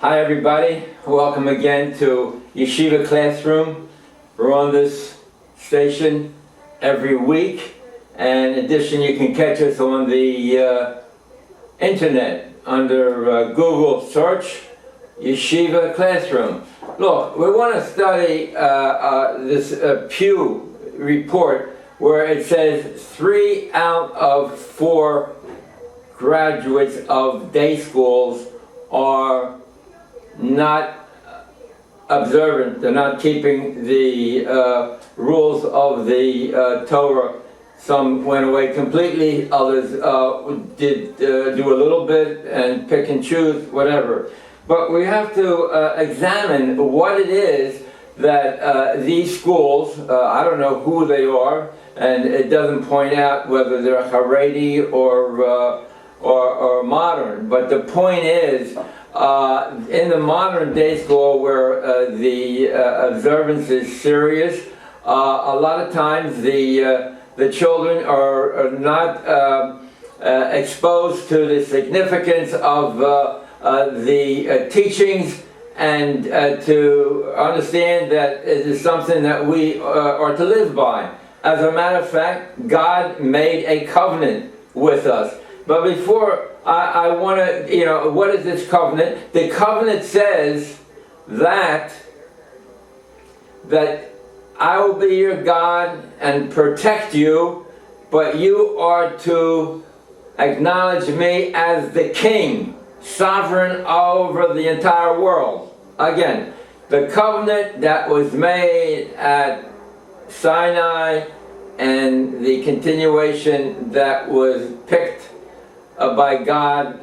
Hi everybody, welcome again to Yeshiva Classroom. We're on this station every week, and in addition you can catch us on the internet under Google search Yeshiva Classroom. Look, we want to study this Pew report where it says 3 out of 4 graduates of day schools are not observant, they're not keeping the rules of the Torah. Some went away completely, others did do a little bit and pick and choose, whatever. But we have to examine what it is that these schools, I don't know who they are, and it doesn't point out whether they're Haredi or modern, but the point is, in the modern day school where the observance is serious, a lot of times the children are not exposed to the significance of the teachings and to understand that it is something that we are to live by. As a matter of fact, God made a covenant with us. But before I want to, what is this covenant? The covenant says that I will be your God and protect you, but you are to acknowledge me as the king, sovereign over the entire world. Again, the covenant that was made at Sinai and the continuation that was picked by God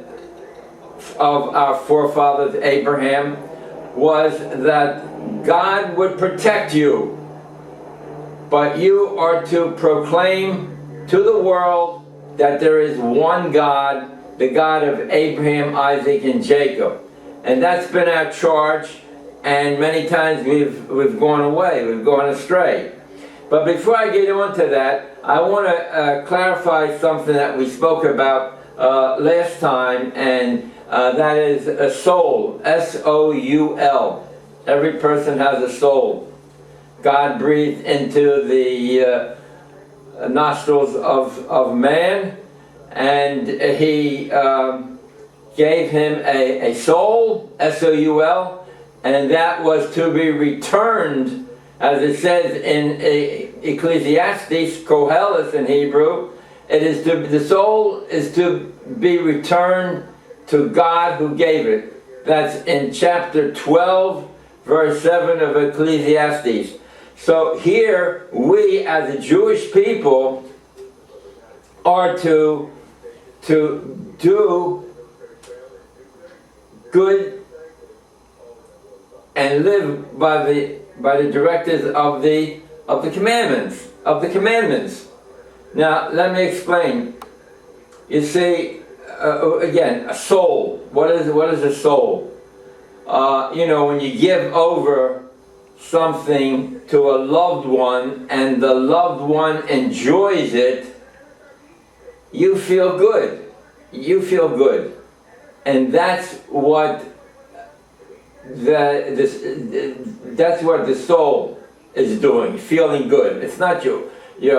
of our forefathers Abraham was that God would protect you, but you are to proclaim to the world that there is one God, the God of Abraham, Isaac, and Jacob. And that's been our charge, and many times we've gone away, we've gone astray. But before I get on to that, I want to clarify something that we spoke about last time, and that is a soul, S-O-U-L. Every person has a soul. God breathed into the nostrils of man, and he gave him a soul, S-O-U-L, and that was to be returned, as it says in Ecclesiastes, Koheles in Hebrew. The soul is to be returned to God who gave it. That's in chapter 12, verse 7 of Ecclesiastes. So here, we as a Jewish people are to do good and live by the directives of the commandments. Now, let me explain. You see, again, a soul. What is a soul? When you give over something to a loved one and the loved one enjoys it, you feel good. You feel good. And that's what the soul is doing, feeling good. It's not your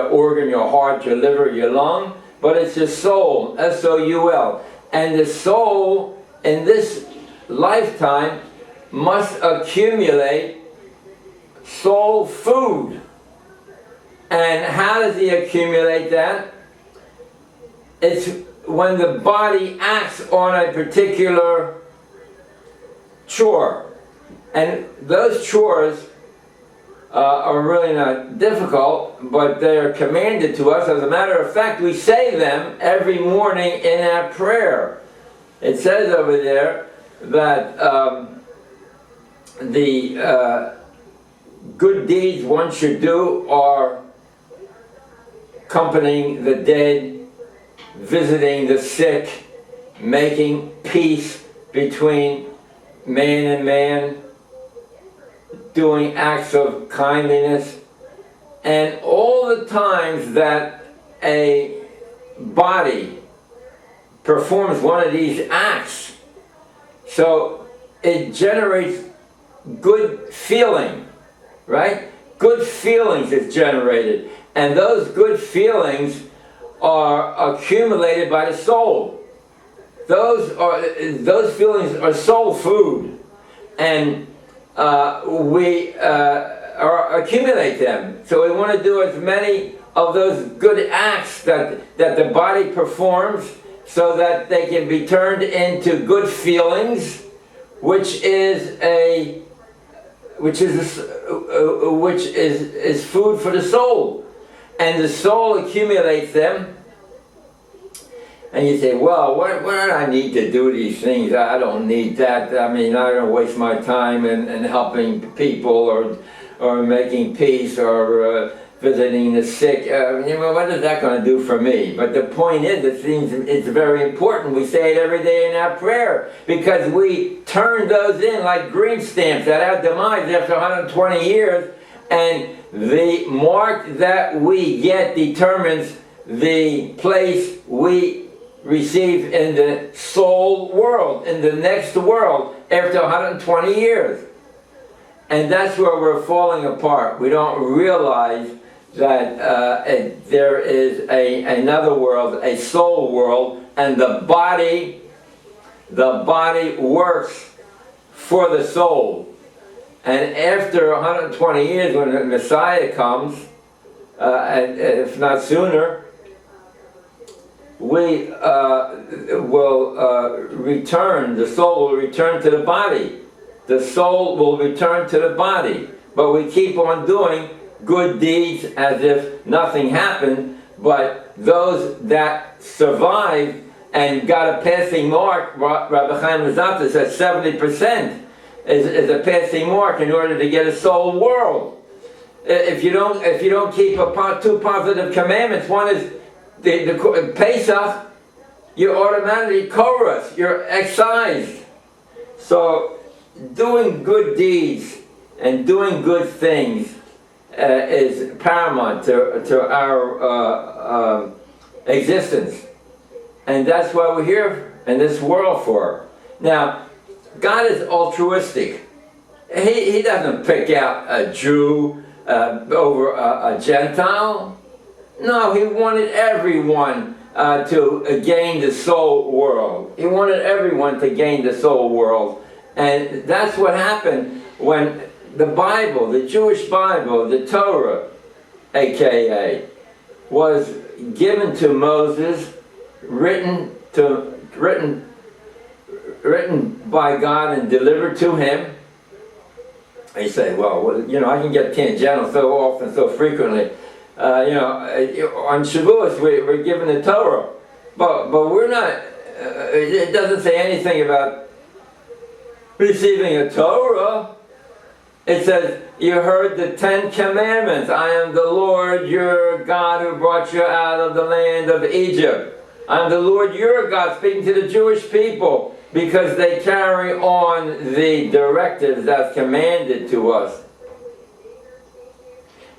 organ, your heart, your liver, your lung, but it's your soul, S-O-U-L. And the soul in this lifetime must accumulate soul food. And how does he accumulate that? It's when the body acts on a particular chore. And those chores are really not difficult, but they are commanded to us. As a matter of fact, we say them every morning in our prayer. It says over there that the good deeds one should do are accompanying the dead, visiting the sick, making peace between man and man, doing acts of kindliness, and all the times that a body performs one of these acts. So it generates good feeling, right? Good feelings is generated. And those good feelings are accumulated by the soul. Those feelings are soul food. And we accumulate them. So we want to do as many of those good acts that the body performs so that they can be turned into good feelings, which is food for the soul. And the soul accumulates them. And you say, well, what do I need to do these things? I don't need that. I mean, I don't waste my time in helping people or making peace or visiting the sick. What is that going to do for me? But the point is, it's very important. We say it every day in our prayer because we turn those in like green stamps at our demise after 120 years. And the mark that we get determines the place we receive in the soul world, in the next world, after 120 years. And that's where we're falling apart. We don't realize that there is another world, a soul world, and the body works for the soul. And after 120 years, when the Messiah comes, and if not sooner, we will return, the soul will return to the body. The soul will return to the body. But we keep on doing good deeds as if nothing happened, but those that survived and got a passing mark, Rabbi Chaim Luzzatto says 70% is a passing mark in order to get a soul world. If you don't keep two positive commandments, one is the Pesach, you're automatically chorus, you're excised. So doing good deeds and doing good things is paramount to our existence. And that's why we're here in this world for. Now, God is altruistic. He doesn't pick out a Jew over a Gentile. No, he wanted everyone to gain the soul world. He wanted everyone to gain the soul world. And that's what happened when the Bible, the Jewish Bible, the Torah, aka, was given to Moses, written by God and delivered to him. You say, well, I can get tangential so often, so frequently. On Shavuos we're given the Torah, but we're not. It doesn't say anything about receiving a Torah. It says, you heard the 10 commandments. I am the Lord your God who brought you out of the land of Egypt. I am the Lord your God, speaking to the Jewish people, because they carry on the directives that's commanded to us.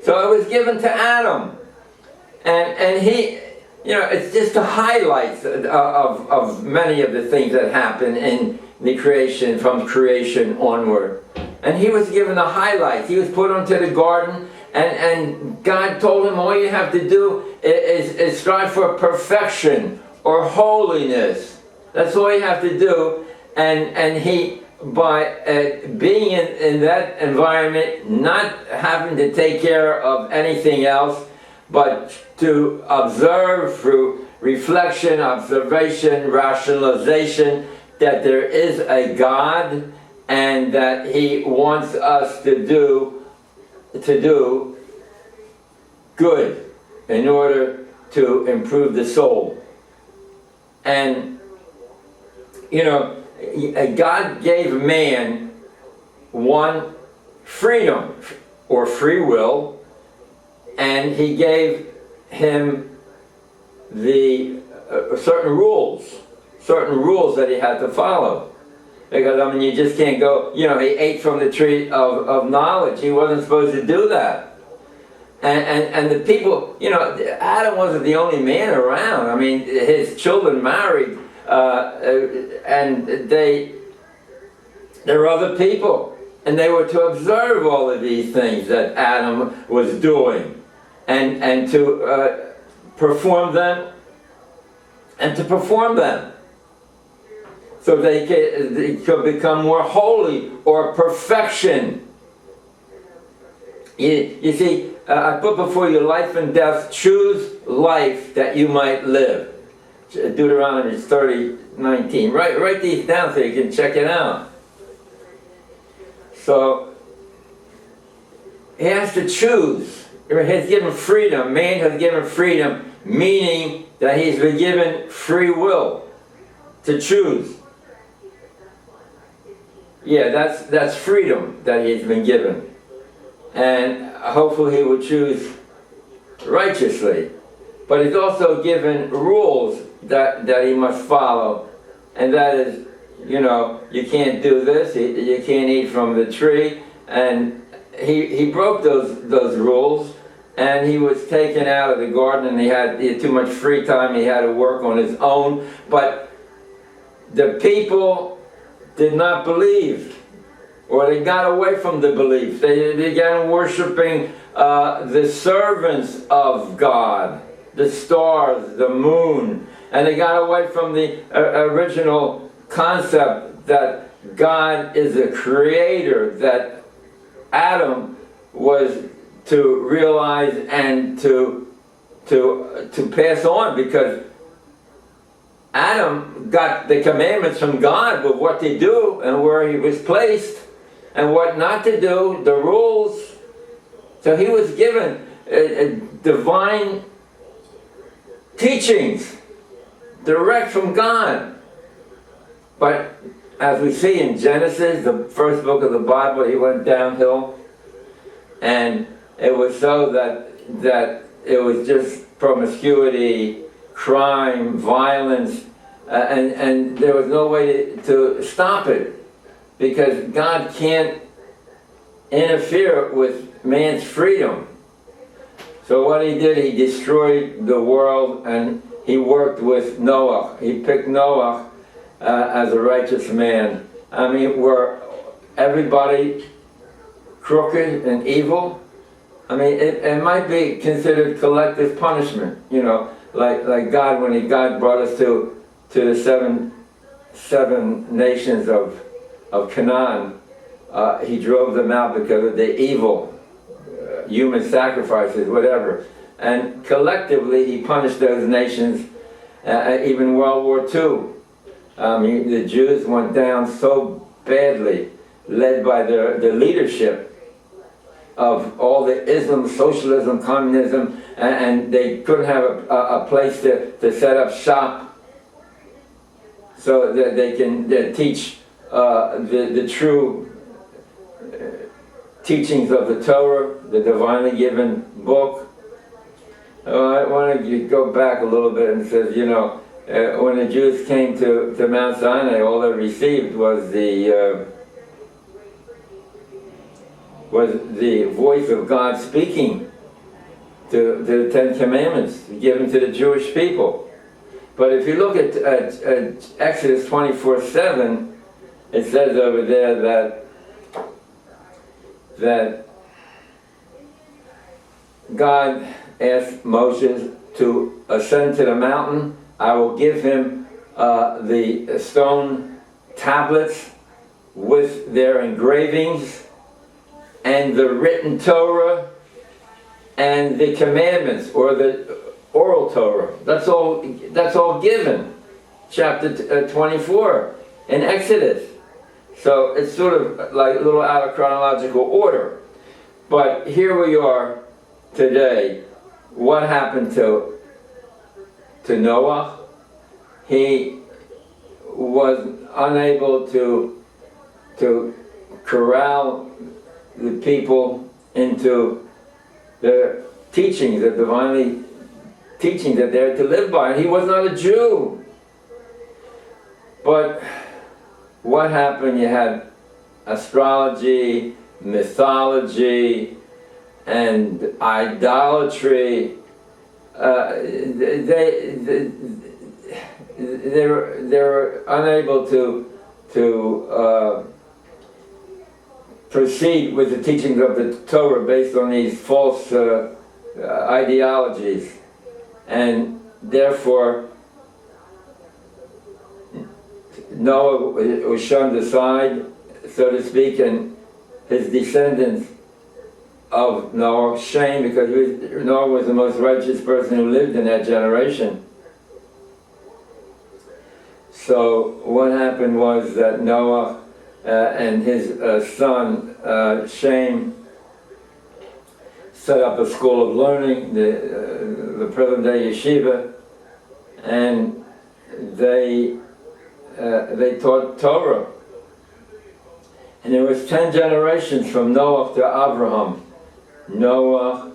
So it was given to Adam. And he, it's just the highlights of many of the things that happen in the creation, from creation onward. And he was given the highlights. He was put onto the garden, and God told him all you have to do is strive for perfection or holiness. That's all you have to do. And he, by being in that environment, not having to take care of anything else, but to observe through reflection, observation, rationalization, that there is a God and that he wants us to do good in order to improve the soul. And God gave man one freedom or free will, and he gave him the certain rules that he had to follow. Because, you just can't go, he ate from the tree of knowledge. He wasn't supposed to do that. And the people, Adam wasn't the only man around. His children married, and they there were other people, and they were to observe all of these things that Adam was doing, and to perform them, so they could become more holy or perfection. You see, I put before you life and death. Choose life that you might live. Deuteronomy 30:19. Write these down so you can check it out. So he has to choose. He's given freedom. Man has given freedom, meaning that he's been given free will to choose. Yeah, that's freedom that he's been given. And hopefully he will choose righteously. But he's also given rules that he must follow. And that is, you can't do this, you can't eat from the tree. And he broke those rules, and he was taken out of the garden, and he had too much free time, he had to work on his own. But the people did not believe, or they got away from the belief. They began worshiping the servants of God, the stars, the moon, and they got away from the original concept that God is a creator, that Adam was to realize and to pass on, because Adam got the commandments from God with what to do and where he was placed and what not to do, the rules. So he was given divine teachings direct from God. But as we see in Genesis, the first book of the Bible, he went downhill, and it was so that it was just promiscuity, crime, violence, and there was no way to stop it, because God can't interfere with man's freedom. So what he did, he destroyed the world, and he worked with Noah. He picked Noah as a righteous man. I mean, were everybody crooked and evil? I mean, it might be considered collective punishment, like God, when God brought us to the seven nations of Canaan, he drove them out because of the evil, human sacrifices, whatever. And collectively, he punished those nations. Even World War II, the Jews went down so badly, led by the leadership of all the Islam, socialism, communism, and they couldn't have a place to set up shop so that they can teach the true teachings of the Torah, the divinely given book. I want to go back a little bit and says, when the Jews came to Mount Sinai, all they received was the voice of God speaking to the Ten Commandments given to the Jewish people. But if you look at Exodus 24:7, it says over there that God asked Moses to ascend to the mountain. I will give him the stone tablets with their engravings and the written Torah and the commandments, or the oral Torah. That's all given. Chapter 24 in Exodus. So it's sort of like a little out of chronological order. But here we are today. What happened to Noah? He was unable to corral the people into the teachings, the divinely teachings that they're to live by. And he was not a Jew. But what happened? You had astrology, mythology, and idolatry. They were unable to proceed with the teachings of the Torah based on these false ideologies. And therefore, Noah was shunned aside, so to speak, and his descendants of Noah, Shem, because Noah was the most righteous person who lived in that generation. So what happened was that Noah and his son Shem set up a school of learning, the present-day yeshiva, and they taught Torah. And there was 10 generations from Noah to Abraham. Noah,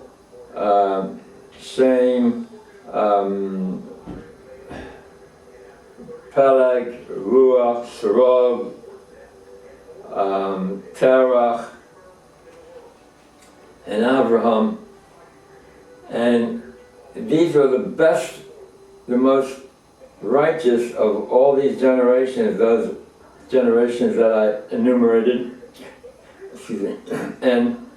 Shem, Peleg, Ruach, Serog, Terach, and Abraham. And these were the best, the most righteous of all these generations, those generations that I enumerated. Excuse me. And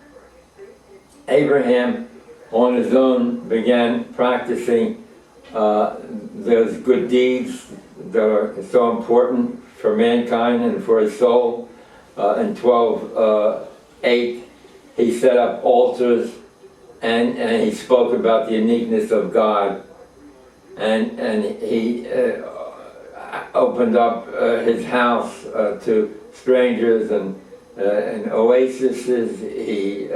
Abraham, on his own, began practicing those good deeds that are so important for mankind and for his soul. In 12:8, he set up altars, and he spoke about the uniqueness of God, and he opened up his house to strangers and oases. He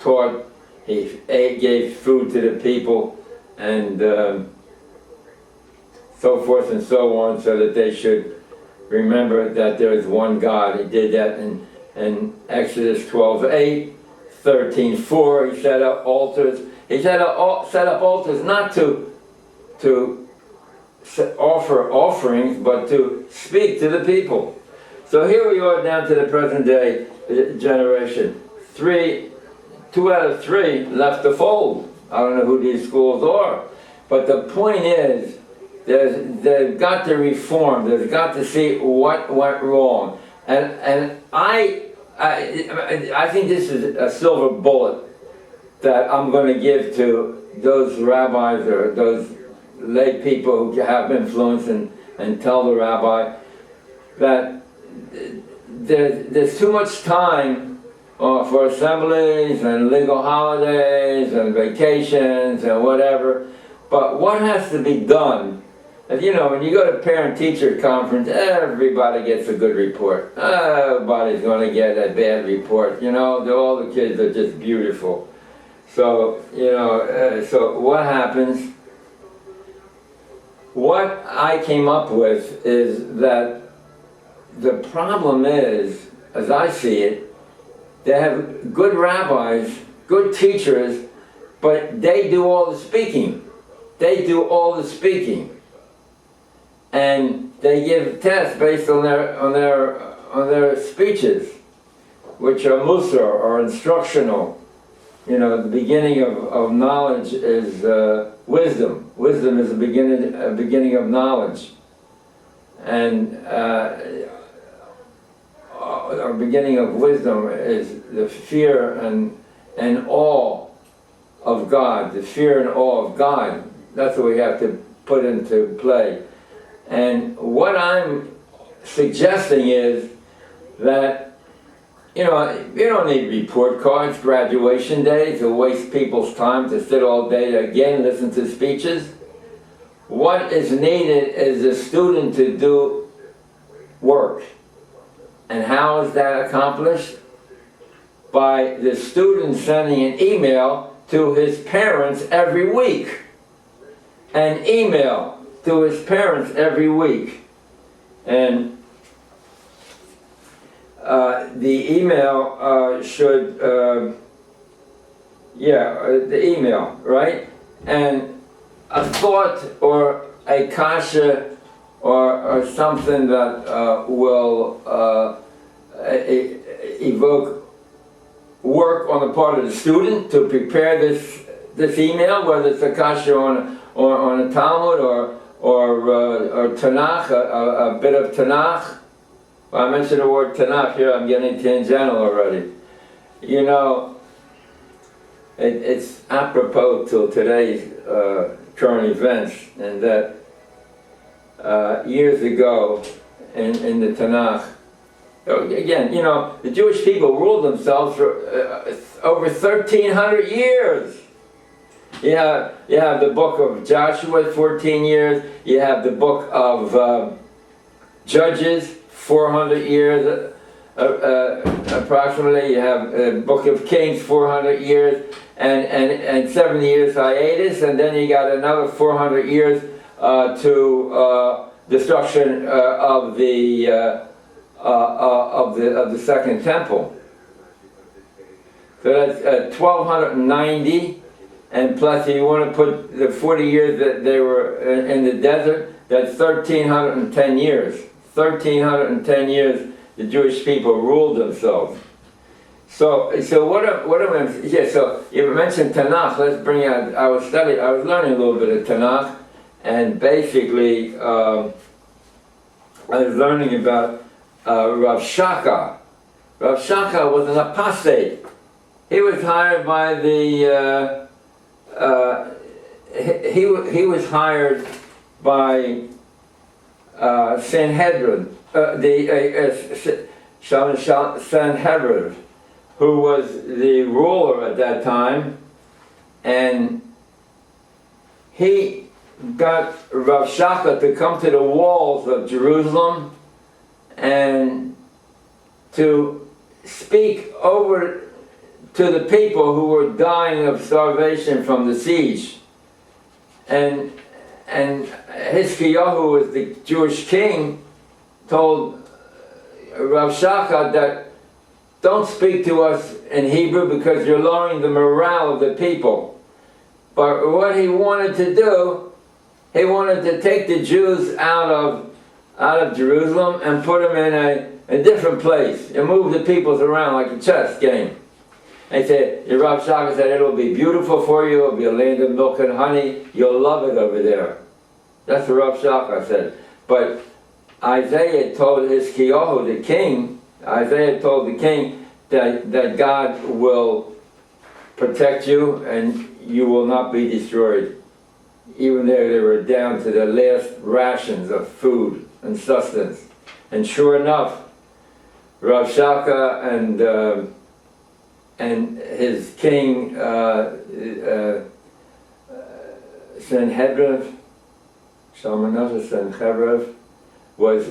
taught, he gave food to the people, and so forth and so on, so that they should remember that there is one God. He did that in Exodus 12:8, 13:4. He set up altars. He set up altars not to offer offerings, but to speak to the people. So here we are down to the present day generation. 2 out of 3 left the fold. I don't know who these schools are, but the point is, they've got to reform. They've got to see what went wrong. And I think this is a silver bullet that I'm going to give to those rabbis or those lay people who have influence and tell the rabbi that there's too much time for assemblies and legal holidays and vacations and whatever. But what has to be done? You know, when you go to parent-teacher conference, everybody gets a good report. Nobody's going to get a bad report. You know, all the kids are just beautiful. So, you know, so what happens? What I came up with is that the problem is, as I see it, they have good rabbis, good teachers, but they do all the speaking. They do all the speaking. And they give tests based on their speeches, which are musar, or instructional. You know, the beginning of knowledge is wisdom. Wisdom is the beginning of knowledge. And our beginning of wisdom is the fear and awe of God. The fear and awe of God. That's what we have to put into play. And what I'm suggesting is that, you know, you don't need report cards, graduation days, to waste people's time to sit all day to again listen to speeches. What is needed is a student to do work. And how is that accomplished? By the student sending an email to his parents every week. An email to his parents every week. And the email should, the email, right? And a thought or a kasha or something that will evoke work on the part of the student to prepare this email, whether it's a kasha on a Talmud or Tanakh, a bit of Tanakh, Well, I mentioned the word Tanakh here, I'm getting tangential already. You know, it's apropos to today's current events, and that years ago in the Tanakh, again, you know, the Jewish people ruled themselves for over 1,300 years. You have the book of Joshua, 14 years. You have the book of Judges, 400 years approximately. You have the book of Kings, 400 years, and 70 years hiatus, and then you got another 400 years to destruction of the Second Temple. So that's 1290, and plus if you want to put the 40 years that they were in the desert, that's 1310 years. 1310 years the Jewish people ruled themselves. So what am yeah, so you mentioned Tanakh. Let's bring out, I was learning a little bit of Tanakh, and basically I was learning about Rav Shaka. Rav Shaka was an apostate. He was hired by the he was hired by Sanhedrin, Sanhedrin, who was the ruler at that time, and he got Rav Shaka to come to the walls of Jerusalem and to speak over to the people who were dying of starvation from the siege. And Hiskiyahu, who was the Jewish king, told Rav Shaka that don't speak to us in Hebrew because you're lowering the morale of the people. But what he wanted to do, he wanted to take the Jews out of Jerusalem and put them in a different place and move the peoples around like a chess game. They said, Rav Shaka said, it'll be beautiful for you, it'll be a land of milk and honey, you'll love it over there. That's what Rav Shaka said. But Isaiah told Hiskiyahu, the king, Isaiah told the king that God will protect you and you will not be destroyed. Even though they were down to the last rations of food and sustenance. And sure enough, Rav Shaka and his king Sanhedrin, Shalmaneser Sanhedrin, was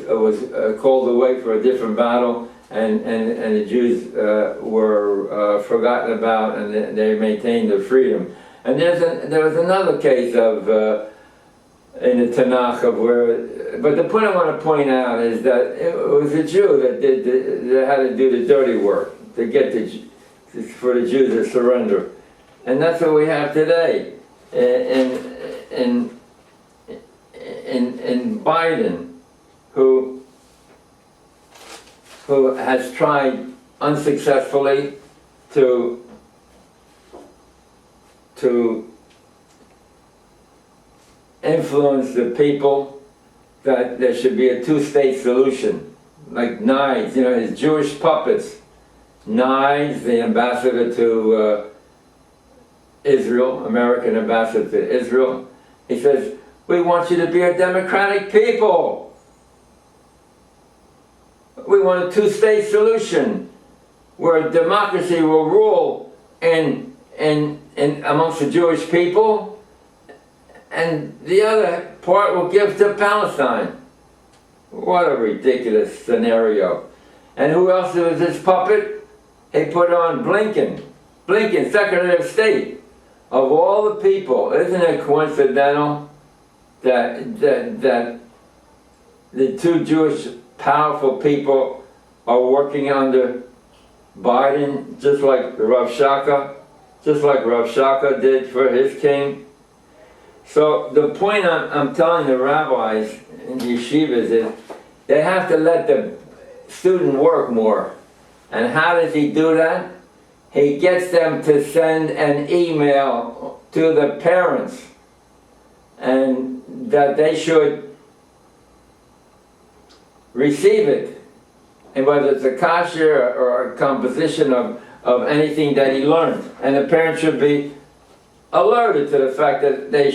called away for a different battle, and the Jews were forgotten about, and they maintained their freedom. And there was another case of in the Tanakh of where, but the point I want to point out is that it was a Jew that had to do the dirty work to get for the Jews to surrender, and that's what we have today. In Biden, who has tried unsuccessfully to influence the people that there should be a two-state solution, like Nides, you know, his Jewish puppets. Nides, the ambassador to Israel, American ambassador to Israel, he says, we want you to be a democratic people. We want a two-state solution where democracy will rule in amongst the Jewish people, and the other part will give to Palestine. What a ridiculous scenario. And who else was this puppet? He put on Blinken, Secretary of State. Of all the people, isn't it coincidental that the two Jewish powerful people are working under Biden, just like Rav Shaka did for his king? So the point I'm telling the rabbis in yeshivas is they have to let the student work more. And how does he do that? He gets them to send an email to the parents, and that they should receive it and whether it's a kasha or a composition of anything that he learned. And the parent should be alerted to the fact that they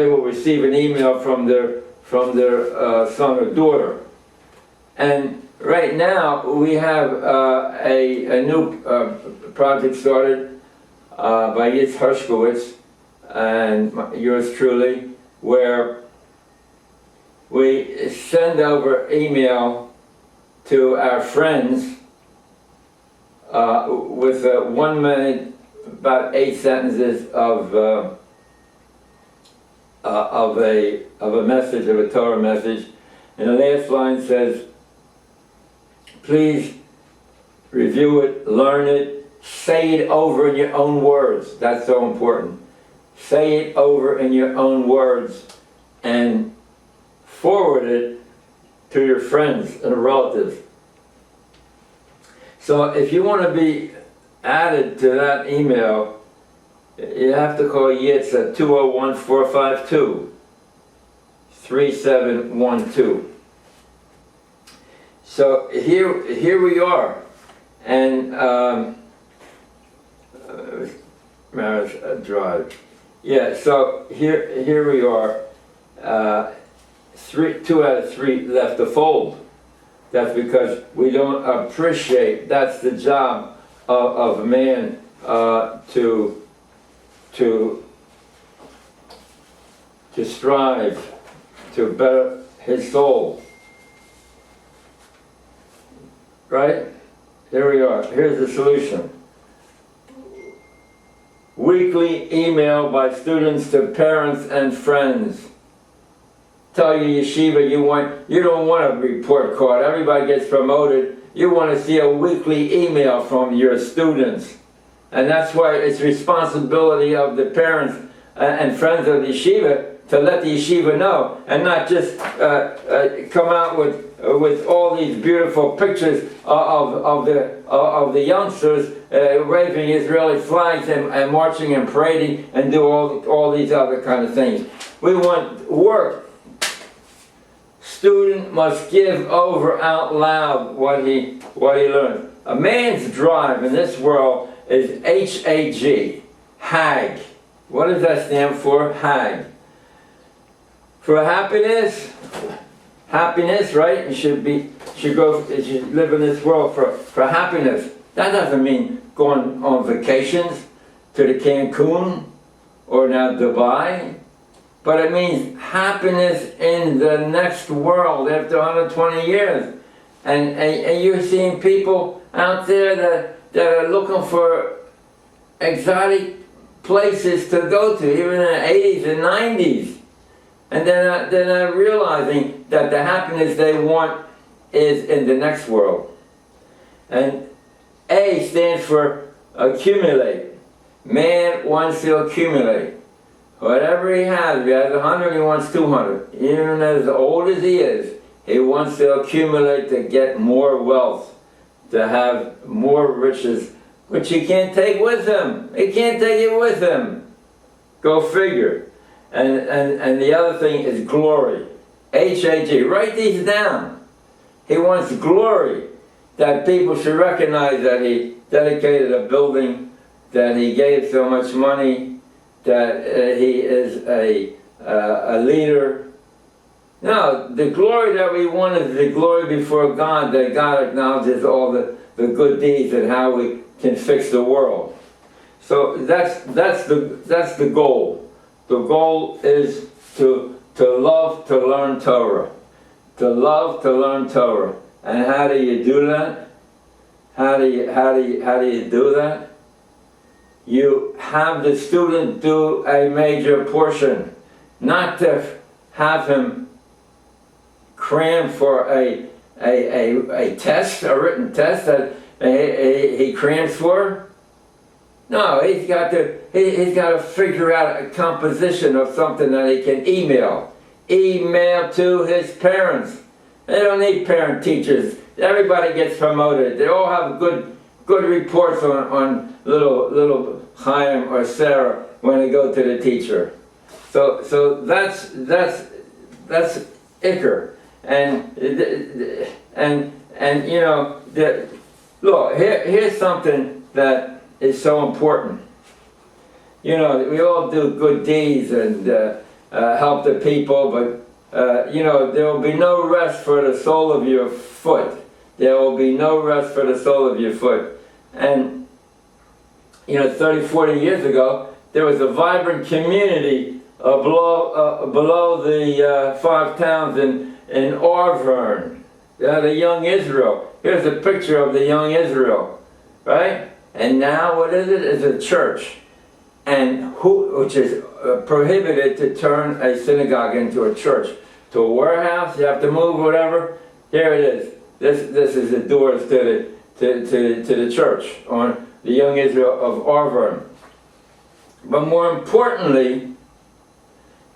will receive an email from their son or daughter. And right now we have a new project started by Yitz Hershkowitz and yours truly, where we send over email to our friends with 1 minute, about 8 sentences of a message, of a Torah message. And the last line says, please review it, learn it, say it over in your own words. That's so important. Say it over in your own words and forward it to your friends and relatives. So if you want to be added to that email, you have to call Yitz at 201-452-3712. So here we are, and Maris Drive. Yeah. So here we are. 2 out of 3 left to fold. That's because we don't appreciate. That's the job of man to strive to better his soul. Right? Here we are. Here's the solution. Weekly email by students to parents and friends. Tell your yeshiva you don't want a report card. Everybody gets promoted. You want to see a weekly email from your students. And that's why it's responsibility of the parents and friends of the yeshiva to let the yeshiva know, and not just come out with all these beautiful pictures of the youngsters waving Israeli flags and marching and parading and do all these other kind of things. We want work. Student must give over out loud what he learned. A man's drive in this world is H-A-G, Hag. What does that stand for? Hag. For happiness, right? You should live in this world for happiness. That doesn't mean going on vacations to the Cancun or now Dubai. But it means happiness in the next world after 120 years. And you're seeing people out there that are looking for exotic places to go to, even in the 80s and 90s. And they're not realizing that the happiness they want is in the next world. And A stands for accumulate. Man wants to accumulate. Whatever he has, if he has 100, he wants 200. Even as old as he is, he wants to accumulate to get more wealth, to have more riches, which he can't take with him. He can't take it with him. Go figure. And the other thing is glory. H-A-G. Write these down. He wants glory, that people should recognize that he dedicated a building, that he gave so much money, that he is a leader. No, the glory that we want is the glory before God, that God acknowledges all the good deeds and how we can fix the world. So that's the goal. The goal is to love to learn Torah. To love to learn Torah. And how do you do that? How do you do that? You have the student do a major portion, not to have him cram for a test, a written test that he crams for. No, he's got to figure out a composition of something that he can email to his parents. They don't need parent teachers. Everybody gets promoted. They all have good reports on little Chaim or Sarah when they go to the teacher. So that's that's Iker. And you know, look, here's something that is so important. You know, we all do good deeds and help the people, but you know, there will be no rest for the sole of your foot. There will be no rest for the sole of your foot. And you know, 30, 40 years ago, there was a vibrant community below the 5 towns in Arvern, the young Israel. Here's a picture of the young Israel, right? And now what is it? It's a church, and which is prohibited to turn a synagogue into a church. To a warehouse, you have to move, whatever. Here it is. This is the doors to the church on the young Israel of Arvern. But more importantly,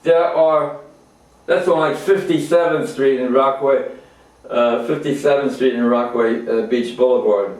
that's on like 57th Street in Rockaway, 57th Street in Rockaway Beach Boulevard,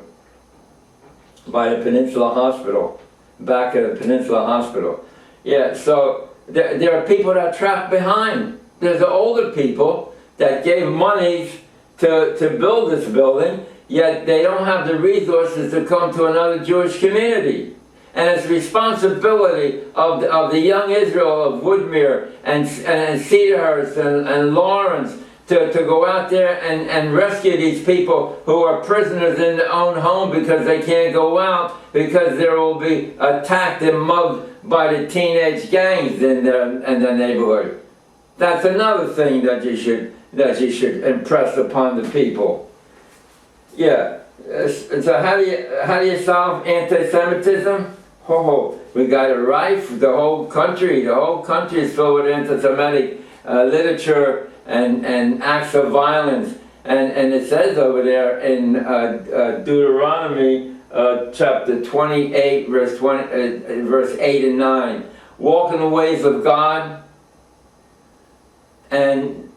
by the Peninsula Hospital, back at the Peninsula Hospital. Yeah, so there are people that are trapped behind. There's the older people that gave monies to build this building, yet they don't have the resources to come to another Jewish community. And it's responsibility of the young Israel of Woodmere and Cedarhurst and Lawrence to go out there and rescue these people who are prisoners in their own home because they can't go out because they will be attacked and mugged by the teenage gangs in the neighborhood. That's another thing that you should impress upon the people. Yeah. So how do you solve anti-Semitism? We got it rife. The whole country is filled with anti-Semitic literature and acts of violence. And it says over there in Deuteronomy chapter 28, verse 8 and 9, walk in the ways of God and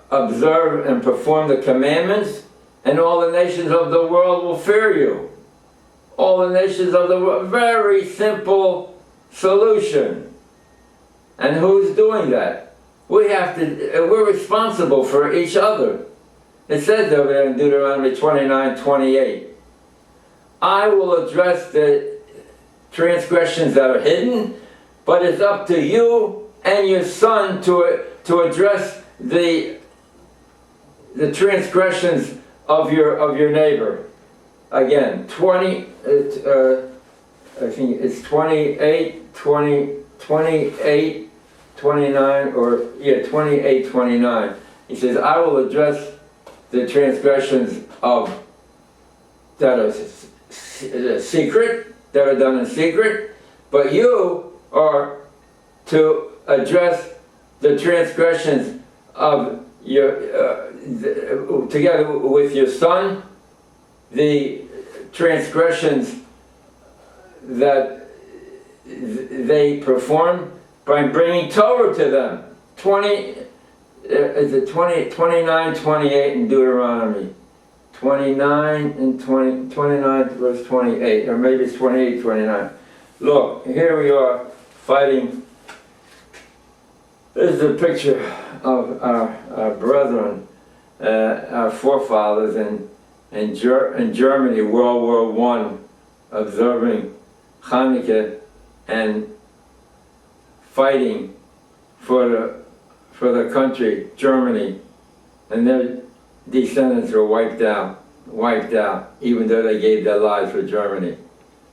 observe and perform the commandments, and all the nations of the world will fear you. All the nations of the world. Very simple solution. And who's doing that? We're responsible for each other. It says over there in Deuteronomy 29:28, I will address the transgressions that are hidden, but it's up to you and your son to address the transgressions of your neighbor. Again, I think it's 28, 29, or yeah, 28, 29. He says, I will address the transgressions that are secret, that are done in secret, but you are to address the transgressions of together with your son, the transgressions that they perform by bringing Torah to them. 29, 28 in Deuteronomy. 29 and 29 verse 28, or maybe it's 28, 29. Look, here we are fighting. This is a picture of our brethren, our forefathers in Germany, World War I, observing Hanukkah and fighting for the country, Germany, and their descendants were wiped out, even though they gave their lives for Germany.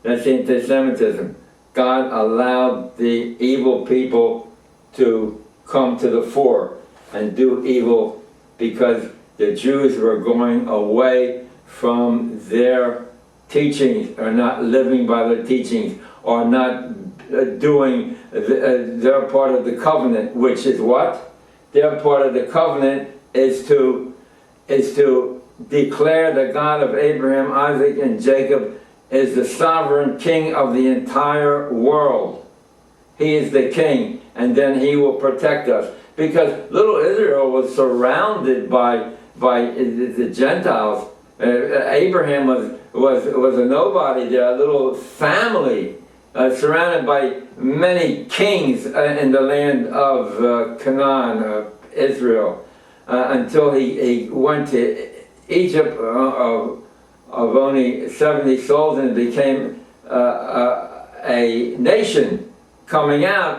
That's anti-Semitism. God allowed the evil people to come to the fore and do evil because the Jews were going away from their teachings, or not living by their teachings, or not doing their part of the covenant, which is what? Their part of the covenant is to declare the God of Abraham, Isaac, and Jacob is the sovereign king of the entire world. He is the king, and then he will protect us. Because little Israel was surrounded by the Gentiles. Abraham was a nobody there, a little family, surrounded by many kings in the land of Canaan, Israel until he went to Egypt of only 70 souls and became a nation coming out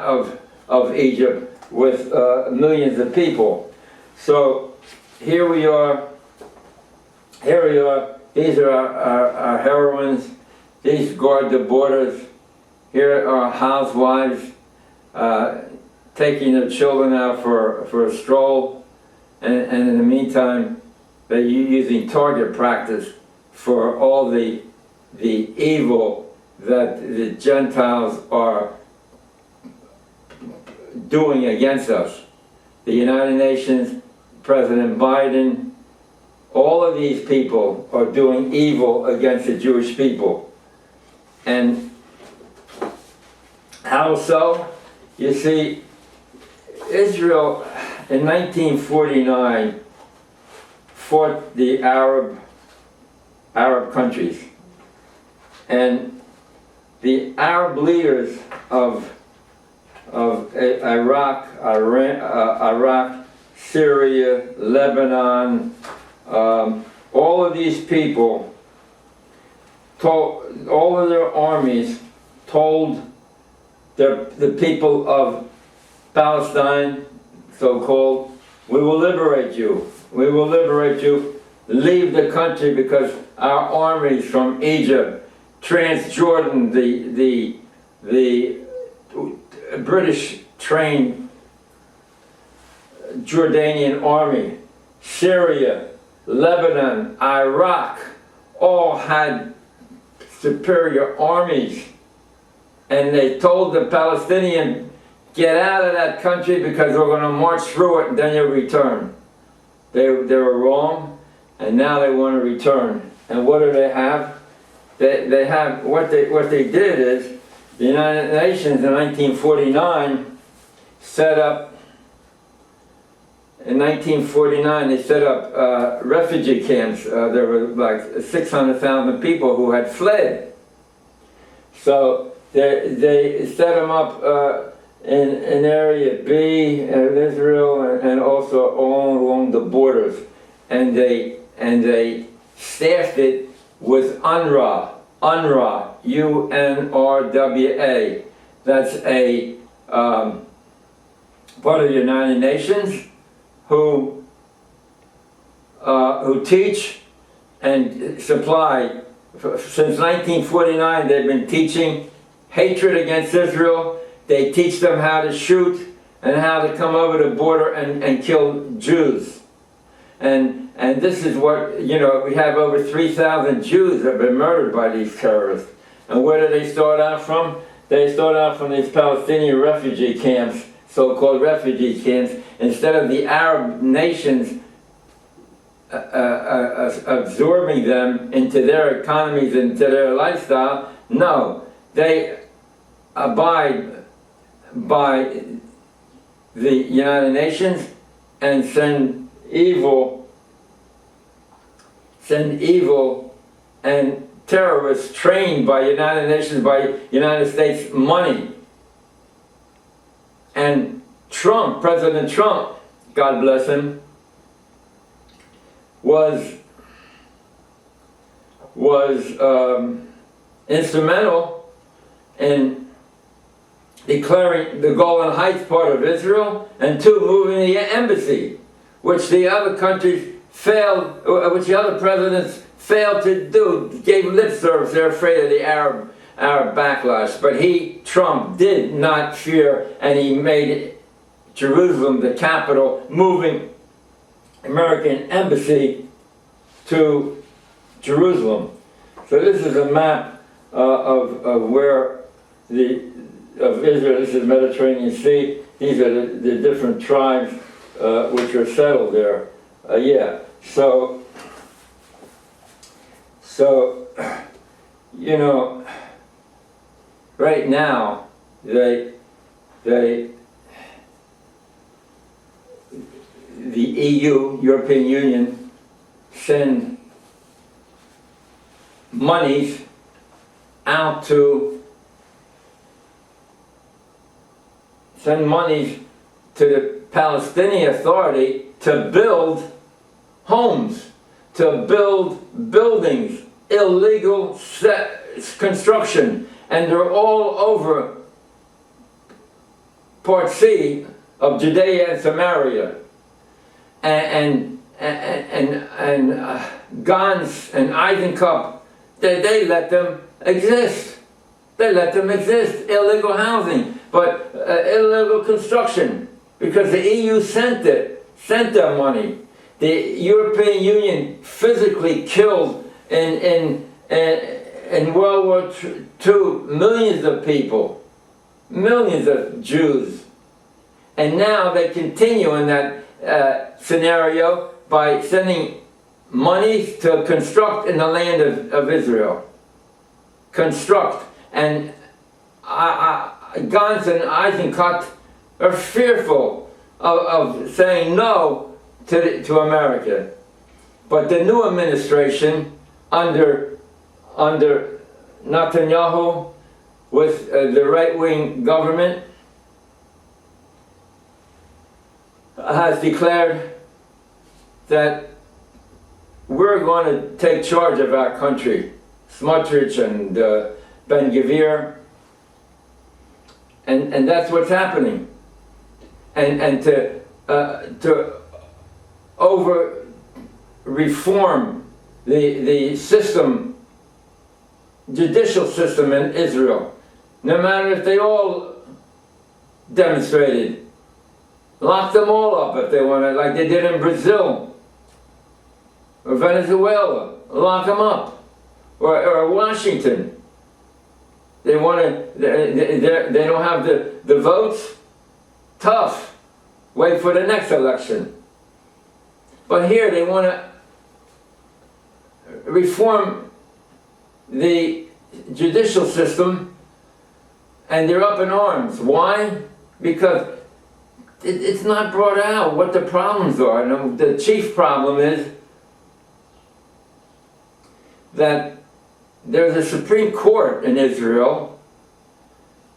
of Egypt with millions of people. So here we are. These are our heroines. These guard the borders. Here are housewives taking their children out for a stroll. And in the meantime, they're using target practice for all the evil that the Gentiles are doing against us. The United Nations, President Biden, all of these people are doing evil against the Jewish people. And how so? You see, Israel in 1949 fought the Arab countries. And the Arab leaders of Iraq, Syria, Lebanon, all of these people told, all of their armies told the people of Palestine, so-called, we will liberate you. We will liberate you. Leave the country because our armies from Egypt, Transjordan, the British trained Jordanian army, Syria, Lebanon, Iraq, all had superior armies. And they told the Palestinians, get out of that country because we're going to march through it and then you'll return. They were wrong, and now they want to return. And what do they have? They have, what they did is, the United Nations in 1949 set up, in 1949 they set up refugee camps. There were like 600,000 people who had fled. So they set them up in Area B of Israel and also all along the borders. And they staffed it with UNRWA. UNRWA, U-N-R-W-A. That's a part of the United Nations who teach and supply. Since 1949, they've been teaching hatred against Israel. They teach them how to shoot and how to come over the border and kill Jews. And this is what, you know, we have over 3,000 Jews that have been murdered by these terrorists. And where do they start out from? They start out from these Palestinian refugee camps, so-called refugee camps. Instead of the Arab nations absorbing them into their economies, into their lifestyle, no, they abide by the United Nations and send evil and terrorists trained by United Nations, by United States money. And Trump, President Trump, God bless him, was instrumental in declaring the Golan Heights part of Israel, and two, moving the embassy, which the other countries failed, which the other presidents failed to do, gave lip service. They're afraid of the Arab backlash. But Trump, did not fear, and he made Jerusalem the capital, moving American embassy to Jerusalem. So this is a map of where of Israel. This is Mediterranean Sea. These are the different tribes which are settled there. Yeah. So you know, right now the EU, European Union, send monies out to the Palestinian Authority to build homes, to build buildings, illegal construction, and they're all over Part C of Judea and Samaria. And Gans and Eisenkopf, they let them exist. They let them exist, illegal housing, but illegal construction, because the EU sent them money. The European Union physically killed in World War II millions of people, millions of Jews. And now they continue in that scenario by sending money to construct in the land of Israel. Construct. And Gantz and Eisenkopf are fearful of saying no to America. But the new administration under Netanyahu, with the right-wing government, has declared that we're going to take charge of our country. Smotrich and Ben Gvir, and that's what's happening. And to over reform the system, judicial system in Israel, no matter if they all demonstrated, lock them all up if they want to, like they did in Brazil or Venezuela, lock them up, or Washington. They want to, they don't have the votes? Tough. Wait for the next election. But here they want to reform the judicial system, and they're up in arms. Why? Because it's not brought out what the problems are. And the chief problem is that there's a Supreme Court in Israel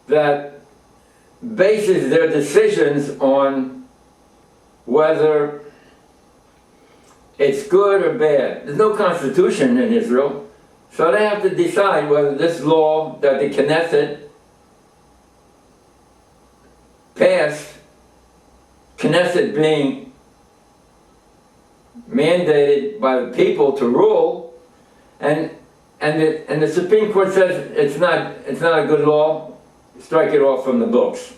that bases their decisions on whether it's good or bad. There's no constitution in Israel, so they have to decide whether this law that the Knesset passed, Knesset being mandated by the people to rule, and the Supreme Court says it's not a good law, strike it off from the books.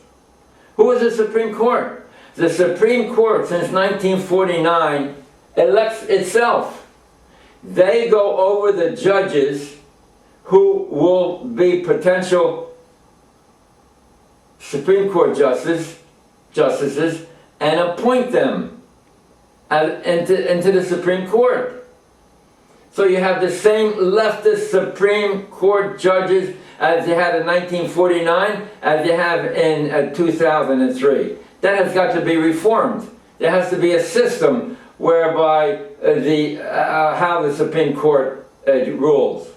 Who is the Supreme Court? The Supreme Court, since 1949, elects itself. They go over the judges who will be potential Supreme Court justices and appoint them into the Supreme Court. So you have the same leftist Supreme Court judges as you had in 1949, as you have in 2003. That has got to be reformed. There has to be a system whereby how the Supreme Court rules.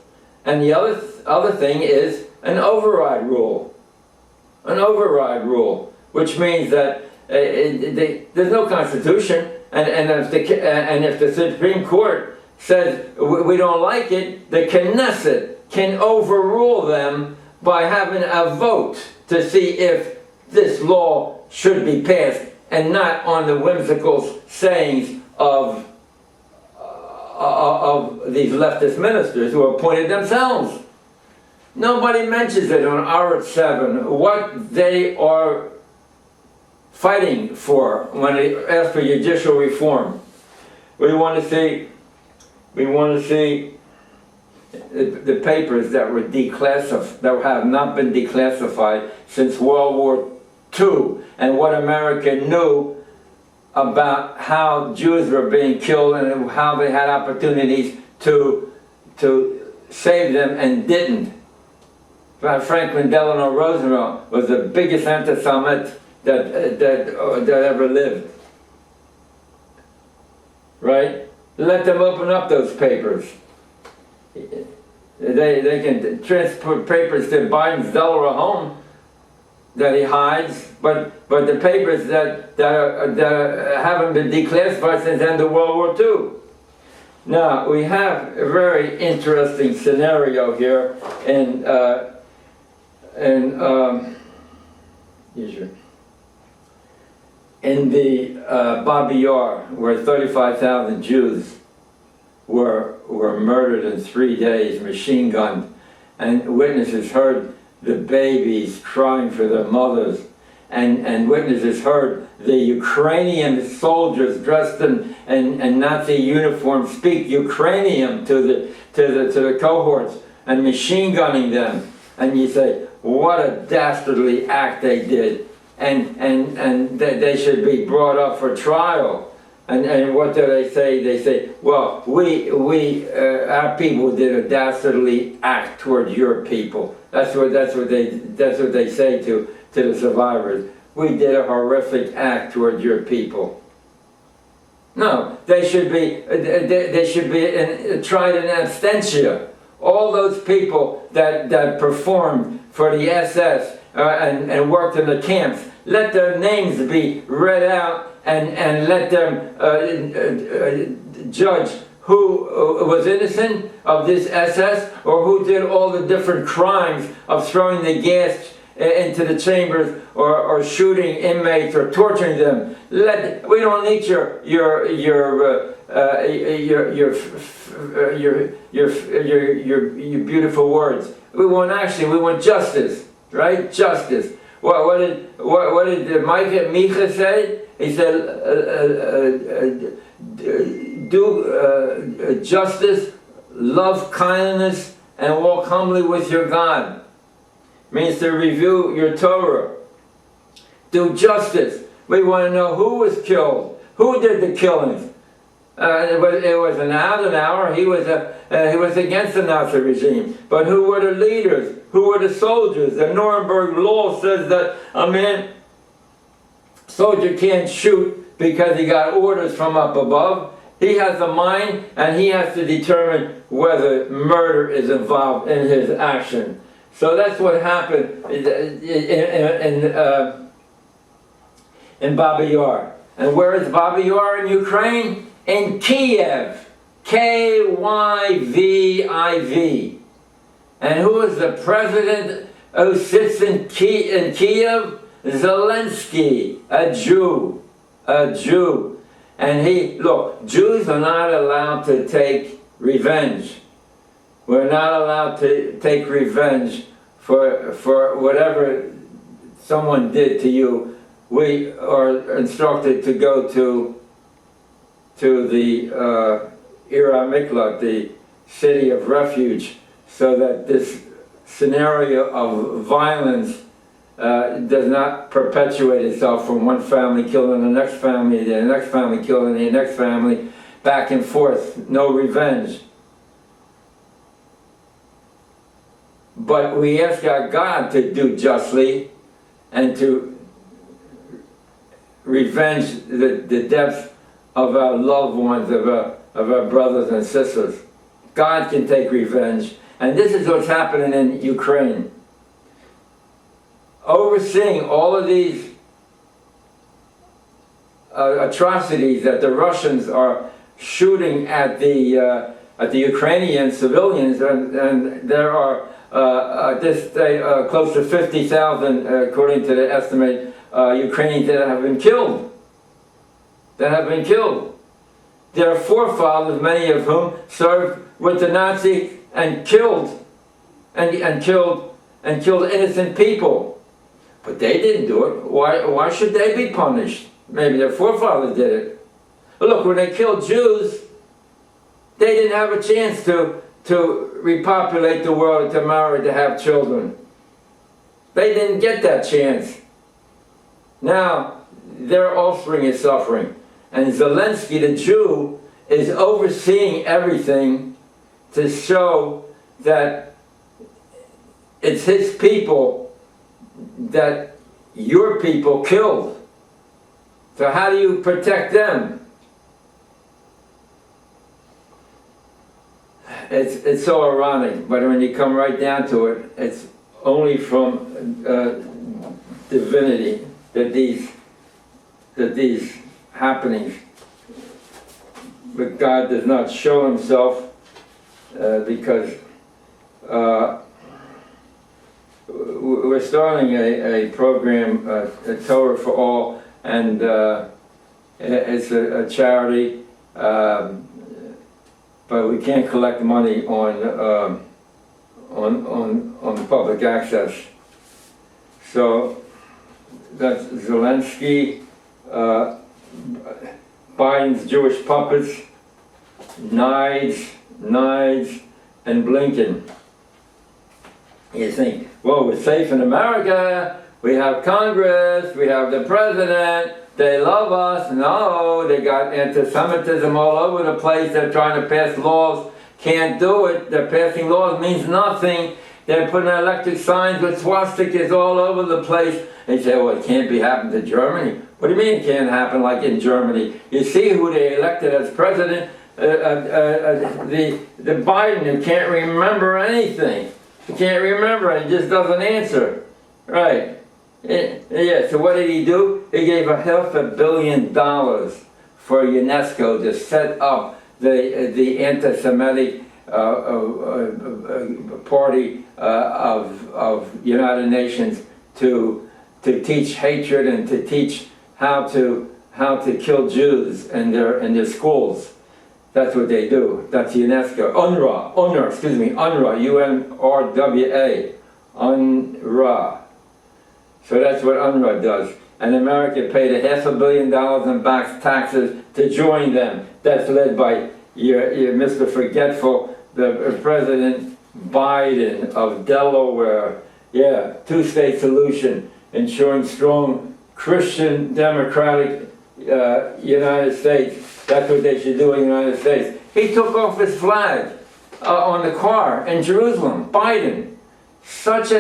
And the other thing is an override rule. An override rule, which means that there's no constitution, and if the Supreme Court says we don't like it, the Knesset can overrule them by having a vote to see if this law should be passed, and not on the whimsical sayings of these leftist ministers who appointed themselves. Nobody mentions it on Aretz 7, what they are fighting for when they ask for judicial reform. We want to see the papers that were declassified, that have not been declassified since World War II, and what America knew about how Jews were being killed and how they had opportunities to save them and didn't. Franklin Delano Roosevelt was the biggest anti-Semite that ever lived. Right? Let them open up those papers. They can transport papers to Biden's Delaware home that he hides, but the papers that haven't been declassified since the end of World War II. Now, we have a very interesting scenario here in the Babi Yar, where 35,000 Jews were murdered in 3 days, machine gunned, and witnesses heard the babies crying for their mothers, and witnesses heard the Ukrainian soldiers dressed in Nazi uniforms speak Ukrainian to the cohorts and machine gunning them. And you say, what a dastardly act they did, and they should be brought up for trial. And what do they say? They say, well, our people did a dastardly act toward your people. That's what they say to the survivors. We did a horrific act toward your people. No, they should be tried in absentia. All those people that performed for the SS and worked in the camps, let their names be read out and let them judge who was innocent of this SS or who did all the different crimes of throwing the gas into the chambers or shooting inmates or torturing them. We don't need your beautiful words. We want justice, right? Justice. What did Micah say? He said, do justice, love kindness, and walk humbly with your God. Means to review your Torah. Do justice. We want to know who was killed, who did the killings. It was an hour. He was against the Nazi regime. But who were the leaders? Who were the soldiers? The Nuremberg law says that a soldier can't shoot because he got orders from up above. He has a mind, and he has to determine whether murder is involved in his action. So that's what happened in Babi Yar. And where is Babi Yar in Ukraine? In Kiev. K-Y-V-I-V. And who is the president who sits in Kiev? Zelensky, a Jew. And look, Jews are not allowed to take revenge. We're not allowed to take revenge for whatever someone did to you. We are instructed to go to the Ira Miklat, the city of refuge, so that this scenario of violence does not perpetuate itself from one family killing the next family, the next family killing the next family, back and forth, no revenge. But we ask our God to do justly and to revenge the deaths of our loved ones, of our brothers and sisters. God can take revenge. And this is what's happening in Ukraine. Overseeing all of these atrocities that the Russians are shooting at the Ukrainian civilians, and there are close to 50,000, according to the estimate, Ukrainians that have been killed. Their forefathers, many of whom served with the Nazi and killed innocent people. But they didn't do it. Why should they be punished? Maybe their forefathers did it. Look, when they killed Jews, they didn't have a chance to repopulate the world, to marry, to have children. They didn't get that chance. Now, their offspring is suffering. And Zelensky, the Jew, is overseeing everything to show that it's his people that your people killed. So how do you protect them? It's so ironic, but when you come right down to it, it's only from divinity that these happenings, but God does not show himself because we're starting a program, a Torah for All, and it's a charity, but we can't collect money on public access. So that's Zelensky, Biden's Jewish puppets, Nides, and Blinken. You think, well, we're safe in America, we have Congress, we have the president, they love us. No, they got anti-Semitism all over the place, they're trying to pass laws, can't do it, they're passing laws, means nothing. They're putting electric signs with swastikas all over the place. They say, well, it can't be happening to Germany. What do you mean it can't happen like in Germany? You see who they elected as president, the Biden, who can't remember anything. He can't remember it, he just doesn't answer. Right. Yeah, so what did he do? He gave $500 million for UNESCO to set up the anti-Semitic party of United Nations to teach hatred and to teach how to kill Jews in their schools. That's what they do. That's UNESCO. UNRWA, UNRWA, UNRWA. So that's what UNRWA does. And America paid $500 million in back taxes to join them. That's led by your Mr. Forgetful, the President Biden of Delaware. Yeah, two-state solution, ensuring strong Christian democratic United States. That's what they should do in the United States. He took off his flag on the car in Jerusalem. Biden, such a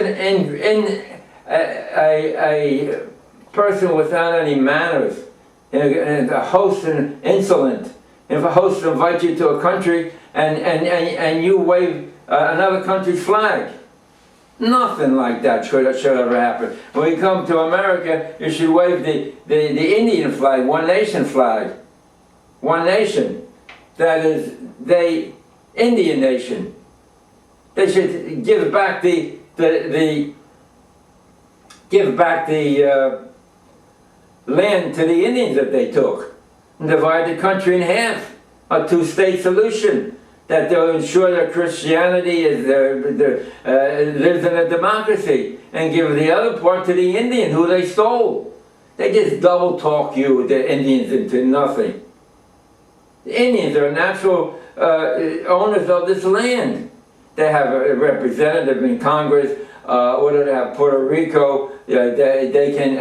person without any manners, and a host and insolent. If a host invites you to a country and you wave another country's flag, nothing like that should ever happen. When we come to America, you should wave the Indian flag, One Nation flag. One Nation. That is, Indian nation. They should give back the land to the Indians that they took, and divide the country in half. A two-state solution that they'll ensure that Christianity lives in a democracy, and give the other part to the Indian who they stole. They just double talk you, the Indians, into nothing. The Indians are natural owners of this land. They have a representative in Congress. What do they have? Puerto Rico. They can.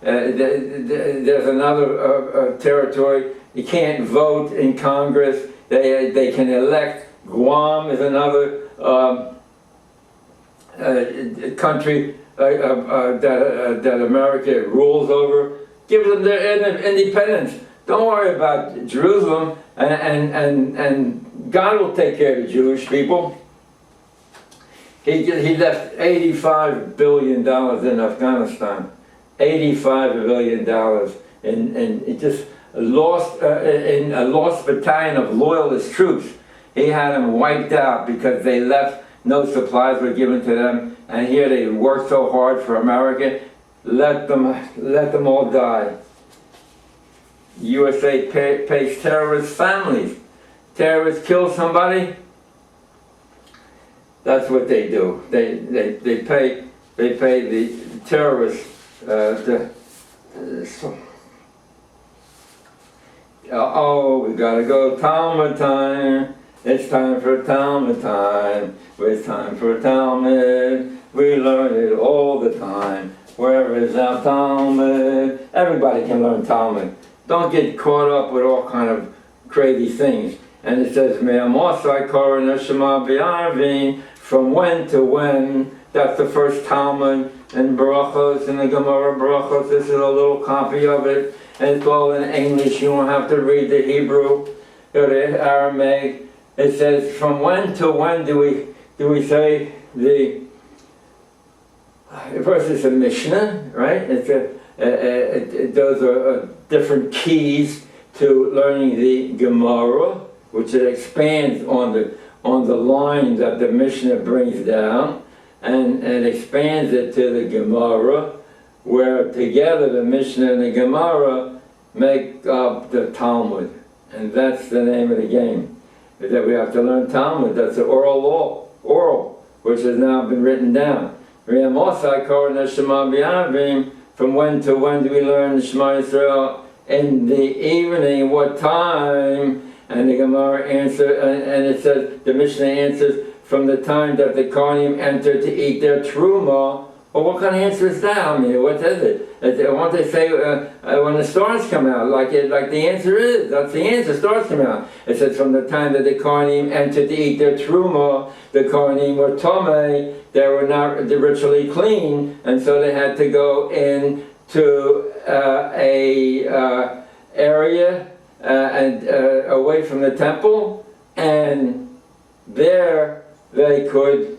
There's another territory. You can't vote in Congress. They can elect. Guam is another country that America rules over. Give them their independence. Don't worry about Jerusalem, and God will take care of the Jewish people. He left $85 billion in Afghanistan, $85 billion, and it just lost in a lost battalion of loyalist troops. He had them wiped out because they left. No supplies were given to them, and here they worked so hard for America. Let them all die. USA pays terrorist families. Terrorists kill somebody. That's what they do. They pay the terrorists. We gotta go Talmud time. It's time for Talmud time. It's time for Talmud. We learn it all the time. Where is our Talmud? Everybody can learn Talmud. Don't get caught up with all kind of crazy things. And it says, from when to when. That's the first Talmud in Barachos, in the Gemara Barachos. This is a little copy of it. And it's all in English. You don't have to read the Hebrew or the Aramaic. It says, from when to when do we say the First it's a Mishnah, right? Those are different keys to learning the Gemara, which it expands on the line that the Mishnah brings down, and expands it to the Gemara, where together the Mishnah and the Gemara make up the Talmud. And that's the name of the game, is that we have to learn Talmud. That's the oral law, which has now been written down. From when to when do we learn the Shema Yisrael? In the evening, what time? And the Gemara answers, and it says, the Mishnah answers, from the time that the Kohanim enter to eat their Truma. Well, what kind of answer is that? I mean, what is it? Won't they say when the stars come out? Like the answer is, that's the answer, stars come out. It says from the time that the Kohanim entered to eat their Truma, the Kohanim were Tomei, they were not ritually clean, and so they had to go into a area and away from the temple, and there they could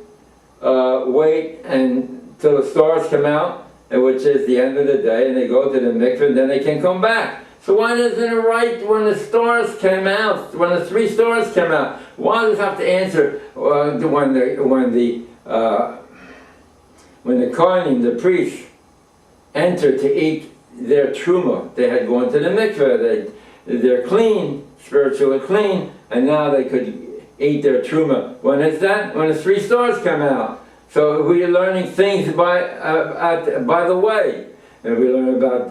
wait until the stars come out, which is the end of the day, and they go to the mikveh, and then they can come back. So why doesn't it write when the stars came out, when the 3 stars came out? Why does it have to answer when the Kohanim, the priests, entered to eat their truma? They had gone to the mikveh, they're clean, spiritually clean, and now they could eat their truma. When is that? When the 3 stars come out. So we are learning things by the way. And we learn about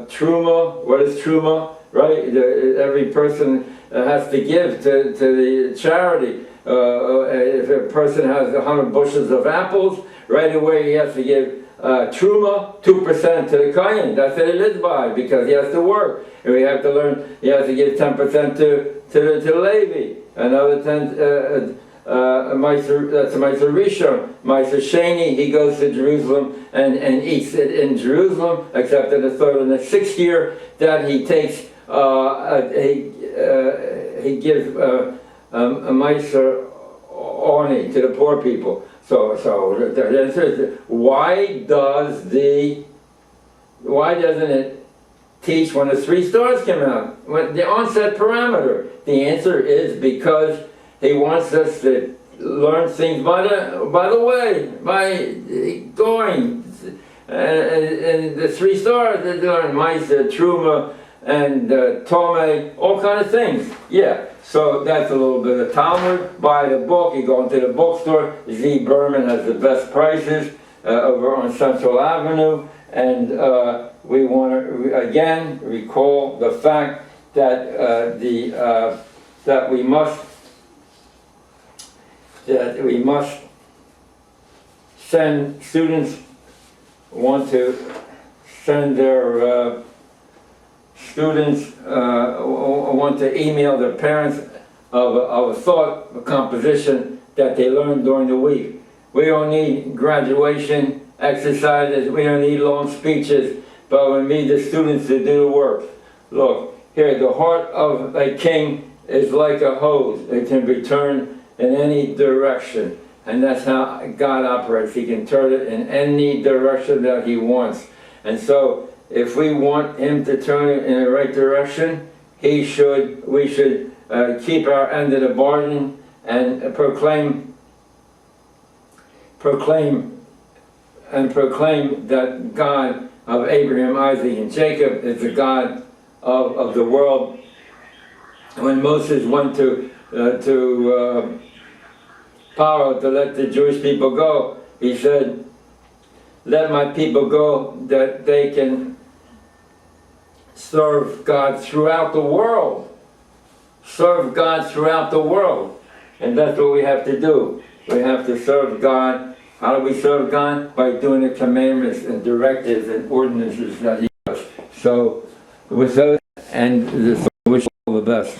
truma. What is truma? Right? Every person has to give to the charity. If a person has 100 bushels of apples, right away he has to give truma, 2% to the kohen. That's what he lives by, because he has to work. And we have to learn, he has to give 10% to the Levi. Another 10, that's a Meiser Rishon. Meiser Sheni, he goes to Jerusalem and eats it in Jerusalem, except in the 3rd and the 6th year that he takes, he gives a Meiser Oni to the poor people. So the answer is, why doesn't it teach when the 3 stars come out? When the onset parameter. The answer is because he wants us to learn things by the way, by going. And the 3 stars, they learn Maisa, Truma, and Tomei, all kind of things. Yeah, so that's a little bit of Talmud. Buy the book, you go into the bookstore. Z. Berman has the best prices over on Central Avenue. And we want to, again, recall the fact that that we must send students want to send their students want to email their parents of a thought, a composition that they learned during the week. We don't need graduation exercises, we don't need long speeches, but we need the students to do the work. Look, here, the heart of a king is like a hose. It can be turned in any direction. And that's how God operates. He can turn it in any direction that he wants. And so, if we want him to turn it in the right direction, we should keep our end of the bargain and proclaim that God of Abraham, Isaac, and Jacob is the God of the world. When Moses went to Pharaoh to let the Jewish people go, he said, let my people go that they can serve God throughout the world. Serve God throughout the world. And that's what we have to do. We have to serve God. How do we serve God? By doing the commandments and directives and ordinances that he does. So, with those, and wish you all the best.